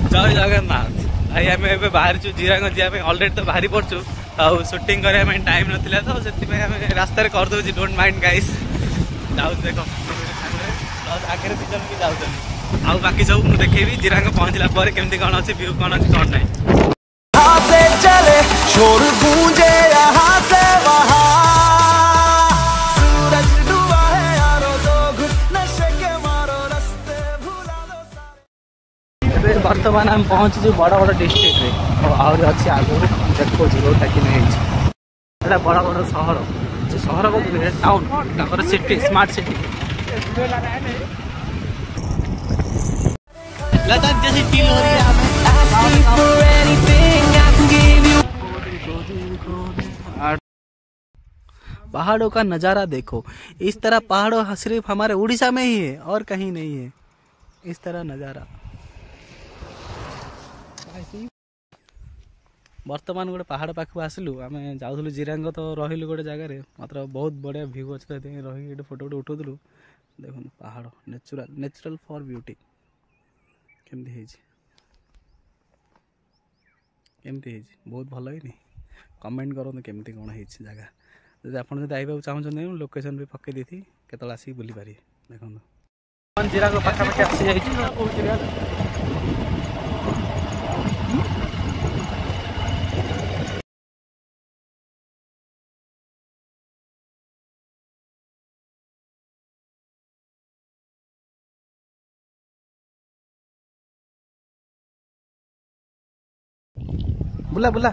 जय जगन्नाथ भाई आम ए बाहर जीरांग जाए अलरेडी तो बाहरी पड़चु आउ शूटिंग करने टाइम नाला तो से रास्त करदे डोंट माइंड गाइस जाऊ देख आगे दिजन भी जाऊँ आउ बाकी सब मुझे देखेबी जीरांग पहुँचला पर केमती कौन अच्छे व्यू कौन अच्छे कौन नहीं चले शोर गूंजे यहाँ से वहाँ सूरज डूबा है यारो दो घुट नशे के मारो रास्ते भुला दो सारे। बर्तमान आम पहुँचु बड़ बड़ डिस्ट्रिक्ट रे आहरी अच्छी आगु देखो रोडटा कि नहीं बड़ बड़ सहर सहर को टाउन सिटी स्मार्ट सिटी पहाड़ों का नज़ारा देखो। इस तरह पहाड़ों सिर्फ हमारे उड़ीसा में ही है और कहीं नहीं है इस तरह नज़ारा। वर्तमान गोटे पहाड़ पाखु आसलु आम जाऊँ जीरांग तो रही गोटे जगार मात्र बहुत बढ़िया व्यू अच्छे रही फोटो गोटे उठाऊलु देखो पहाड़ नेचुरल नेचुरल फॉर ब्यूटी केमती बहुत भल ही कमेंट करूँ केमती कौन है जगह जब आप आइबा चाहते लोकेशन भी पकई दी केतल आसिक बुली पारे देखो जीरांग पाखापाखि आसी जाइए। बुला बुला